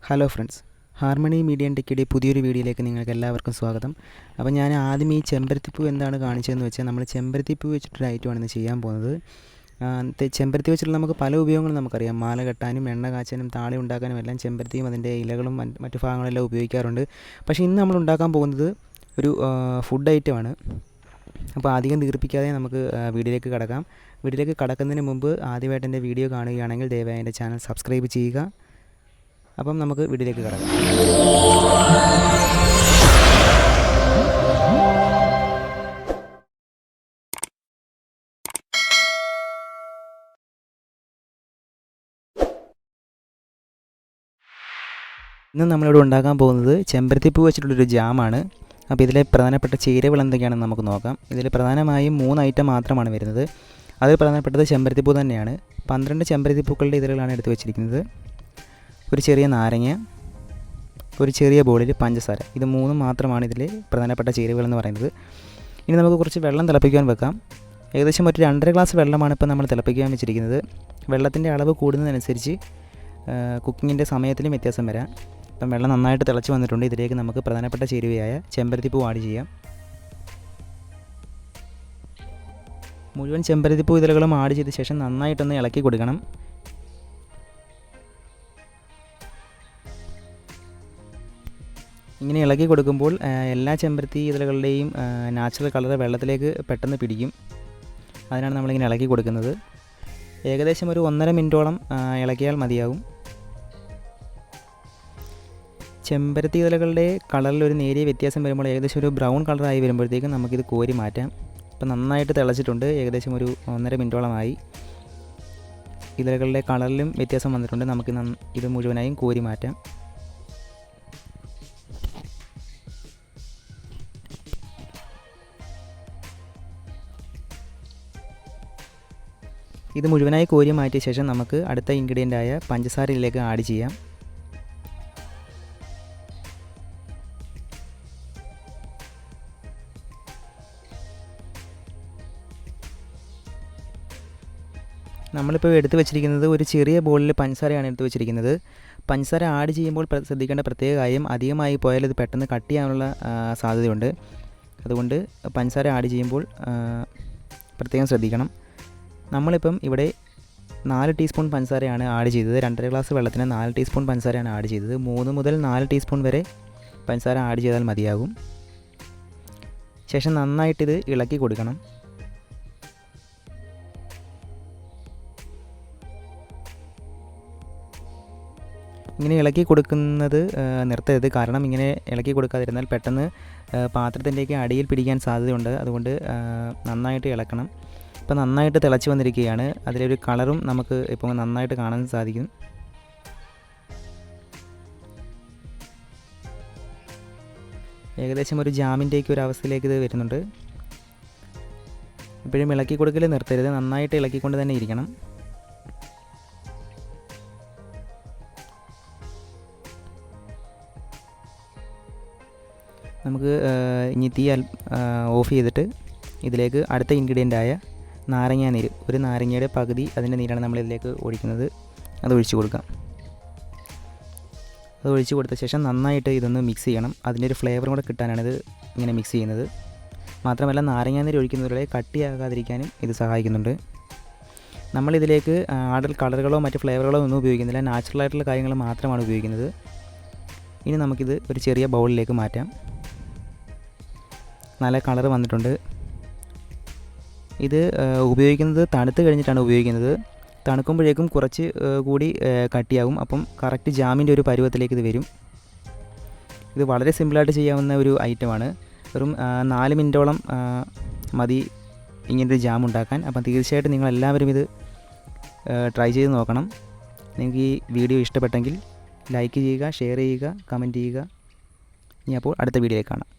Hello friends, harmony media and ടെക്കിയുടെ പുതിയൊരു വീഡിയോയിലേക്ക് നിങ്ങൾക്ക് എല്ലാവർക്കും സ്വാഗതം. അപ്പോൾ ഞാൻ ആദ്യം ഈ ചെമ്പരത്തിപ്പൂ എന്താണ് കാണിച്ചതെന്ന് വെച്ചാൽ നമ്മൾ ചെമ്പരത്തിപ്പൂ വെച്ചിട്ടൊരു ഐറ്റമാണ് ഇന്ന് ചെയ്യാൻ പോകുന്നത്. ചെമ്പരത്തി വെച്ചിട്ടുള്ള നമുക്ക് പല ഉപയോഗങ്ങളും നമുക്കറിയാം. മാല കെട്ടാനും എണ്ണ കാച്ചാനും താളി ഉണ്ടാക്കാനും എല്ലാം ചെമ്പരത്തിയും അതിൻ്റെ ഇലകളും മറ്റു ഭാഗങ്ങളെല്ലാം ഉപയോഗിക്കാറുണ്ട്. പക്ഷേ ഇന്ന് നമ്മൾ ഉണ്ടാക്കാൻ പോകുന്നത് ഒരു ഫുഡ് ഐറ്റമാണ്. അപ്പോൾ അധികം ദീർഘിപ്പിക്കാതെ നമുക്ക് വീഡിയോയിലേക്ക് കടക്കാം. വീഡിയോയിലേക്ക് കടക്കുന്നതിന് മുമ്പ് ആദ്യമായിട്ട് എൻ്റെ വീഡിയോ കാണുകയാണെങ്കിൽ ദയവായി എൻ്റെ ചാനൽ സബ്സ്ക്രൈബ് ചെയ്യുക. അപ്പം നമുക്ക് വീഡിയോയിലേക്ക് കടക്കാം. ഇന്ന് നമ്മളിവിടെ ഉണ്ടാക്കാൻ പോകുന്നത് ചെമ്പരത്തിപ്പൂ വെച്ചിട്ടുള്ളൊരു ജാമാണ്. അപ്പോൾ ഇതിലെ പ്രധാനപ്പെട്ട ചേരുവകൾ എന്തൊക്കെയാണെന്ന് നമുക്ക് നോക്കാം. ഇതിൽ പ്രധാനമായും 3 ഐറ്റം മാത്രമാണ് വരുന്നത്. അതിൽ പ്രധാനപ്പെട്ടത് ചെമ്പരത്തിപ്പൂ തന്നെയാണ്. 12 ചെമ്പരത്തിപ്പൂക്കളുടെ ഇതിലുകളാണ് എടുത്ത് വെച്ചിരിക്കുന്നത്. ഒരു ചെറിയ നാരങ്ങ, ഒരു ചെറിയ ബോളിൽ പഞ്ചസാര. ഇത് 3 മാത്രമാണ് ഇതിൽ പ്രധാനപ്പെട്ട ചേരുവകളെന്ന് പറയുന്നത്. ഇനി നമുക്ക് കുറച്ച് വെള്ളം തിളപ്പിക്കാൻ വെക്കാം. ഏകദേശം ഒരു 2.5 ഗ്ലാസ് വെള്ളമാണ് ഇപ്പോൾ നമ്മൾ തിളപ്പിക്കാൻ വെച്ചിരിക്കുന്നത്. വെള്ളത്തിൻ്റെ അളവ് കൂടുന്നതനുസരിച്ച് കുക്കിങ്ങിൻ്റെ സമയത്തിലും വ്യത്യാസം വരാം. അപ്പം വെള്ളം നന്നായിട്ട് തിളച്ച് വന്നിട്ടുണ്ട്. ഇതിലേക്ക് നമുക്ക് പ്രധാനപ്പെട്ട ചേരുവയായ ചെമ്പരത്തിപ്പൂ ആഡ് ചെയ്യാം. മുഴുവൻ ചെമ്പരത്തിപ്പൂ ഇതളുകളും ആഡ് ചെയ്ത ശേഷം നന്നായിട്ടൊന്ന് ഇളക്കി കൊടുക്കണം. ഇങ്ങനെ ഇളക്കി കൊടുക്കുമ്പോൾ എല്ലാ ചെമ്പരത്തി ഇതളുകളുടെയും നാച്ചുറൽ കളർ വെള്ളത്തിലേക്ക് പെട്ടെന്ന് പിടിക്കും. അതിനാണ് നമ്മളിങ്ങനെ ഇളക്കി കൊടുക്കുന്നത്. ഏകദേശം ഒരു 1.5 മിനിറ്റോളം ഇളക്കിയാൽ മതിയാകും. ചെമ്പരത്തി ഇതളുകളുടെ കളറിൽ ഒരു നേരിയ വ്യത്യാസം വരുമ്പോൾ ഏകദേശം ഒരു ബ്രൗൺ കളറായി വരുമ്പോഴത്തേക്കും നമുക്കിത് കോരി മാറ്റാം. ഇപ്പം നന്നായിട്ട് തിളച്ചിട്ടുണ്ട്. ഏകദേശം ഒരു 1.5 മിനിറ്റോളമായി. ഇതളുകളുടെ കളറിലും വ്യത്യാസം വന്നിട്ടുണ്ട്. നമുക്ക് ഇത് മുഴുവനായും കോരി മാറ്റാം. ഇത് മുഴുവനായി കോരി മാറ്റിയ ശേഷം നമുക്ക് അടുത്ത ഇൻഗ്രീഡിയൻ്റായ പഞ്ചസാരയിലേക്ക് ആഡ് ചെയ്യാം. നമ്മളിപ്പോൾ എടുത്ത് വെച്ചിരിക്കുന്നത് ഒരു ചെറിയ ബോളിൽ പഞ്ചസാരയാണ് എടുത്ത് വെച്ചിരിക്കുന്നത്. പഞ്ചസാര ആഡ് ചെയ്യുമ്പോൾ ശ്രദ്ധിക്കേണ്ട പ്രത്യേക കാര്യം, അധികമായി പോയാൽ ഇത് പെട്ടെന്ന് കട്ട് ചെയ്യാനുള്ള സാധ്യതയുണ്ട്. അതുകൊണ്ട് പഞ്ചസാര ആഡ് ചെയ്യുമ്പോൾ പ്രത്യേകം ശ്രദ്ധിക്കണം. നമ്മളിപ്പം ഇവിടെ 4 ടീസ്പൂൺ പഞ്ചസാരയാണ് ആഡ് ചെയ്തത്. 2.5 ഗ്ലാസ് വെള്ളത്തിന് 4 ടീസ്പൂൺ പഞ്ചസാരയാണ് ആഡ് ചെയ്തത്. 3 മുതൽ 4 ടീസ്പൂൺ വരെ പഞ്ചസാര ആഡ് ചെയ്താൽ മതിയാകും. ശേഷം നന്നായിട്ടിത് ഇളക്കി കൊടുക്കണം. ഇങ്ങനെ ഇളക്കി കൊടുക്കുന്നത് നിർത്തരുത്. കാരണം ഇങ്ങനെ ഇളക്കി കൊടുക്കാതിരുന്നാൽ പെട്ടെന്ന് പാത്രത്തിൻ്റെയൊക്കെ അടിയിൽ പിടിക്കാൻ സാധ്യതയുണ്ട്. അതുകൊണ്ട് നന്നായിട്ട് ഇളക്കണം. ഇപ്പോൾ നന്നായിട്ട് തിളച്ച് വന്നിരിക്കുകയാണ്. അതിലൊരു കളറും നമുക്ക് ഇപ്പോൾ നന്നായിട്ട് കാണാൻ സാധിക്കും. ഏകദേശം ഒരു ജാമിൻ്റെയൊക്കെ ഒരു അവസ്ഥയിലേക്ക് ഇത് വരുന്നുണ്ട്. ഇപ്പോഴും ഇളക്കി കൊടുക്കൽ നിർത്തരുത്. നന്നായിട്ട് ഇളക്കിക്കൊണ്ട് തന്നെ ഇരിക്കണം. നമുക്ക് ഇനി തീ ഓഫ് ചെയ്തിട്ട് ഇതിലേക്ക് അടുത്ത ഇൻഗ്രീഡിയൻ്റായ നാരങ്ങ നീര്, ഒരു നാരങ്ങയുടെ പകുതി അതിൻ്റെ നീരാണ് നമ്മളിതിലേക്ക് ഒഴിക്കുന്നത്. അത് ഒഴിച്ച് കൊടുക്കാം. അത് ഒഴിച്ച് കൊടുത്ത ശേഷം നന്നായിട്ട് ഇതൊന്ന് മിക്സ് ചെയ്യണം. അതിൻ്റെ ഒരു ഫ്ലേവറും കൂടെ കിട്ടാനാണ് ഇത് ഇങ്ങനെ മിക്സ് ചെയ്യുന്നത്. മാത്രമല്ല നാരങ്ങ നീര് ഒഴിക്കുന്നതിലൂടെ കട്ടിയാകാതിരിക്കാനും ഇത് സഹായിക്കുന്നുണ്ട്. നമ്മളിതിലേക്ക് ആഡൽ കളറുകളോ മറ്റ് ഫ്ലേവറുകളോ ഒന്നും ഉപയോഗിക്കുന്നില്ല. നാച്ചുറലായിട്ടുള്ള കാര്യങ്ങൾ മാത്രമാണ് ഉപയോഗിക്കുന്നത്. ഇനി നമുക്കിത് ഒരു ചെറിയ ബൗളിലേക്ക് മാറ്റാം. നല്ല കളർ വന്നിട്ടുണ്ട്. ഇത് ഉപയോഗിക്കുന്നത് തണുത്ത് കഴിഞ്ഞിട്ടാണ് ഉപയോഗിക്കുന്നത്. തണുക്കുമ്പോഴേക്കും കുറച്ച് കൂടി കട്ടിയാകും. അപ്പം കറക്റ്റ് ജാമിൻ്റെ ഒരു പരുവത്തിലേക്ക് ഇത് വരും. ഇത് വളരെ സിമ്പിളായിട്ട് ചെയ്യാവുന്ന ഒരു ഐറ്റമാണ്. വെറും 4 മിനിറ്റോളം മതി ഇങ്ങനൊരു ജാം ഉണ്ടാക്കാൻ. അപ്പം തീർച്ചയായിട്ടും നിങ്ങളെല്ലാവരും ഇത് ട്രൈ ചെയ്ത് നോക്കണം. നിങ്ങൾക്ക് ഈ വീഡിയോ ഇഷ്ടപ്പെട്ടെങ്കിൽ ലൈക്ക് ചെയ്യുക, ഷെയർ ചെയ്യുക, കമൻറ്റ് ചെയ്യുക. ഇനി അപ്പോൾ അടുത്ത വീഡിയോയിൽ കാണാം.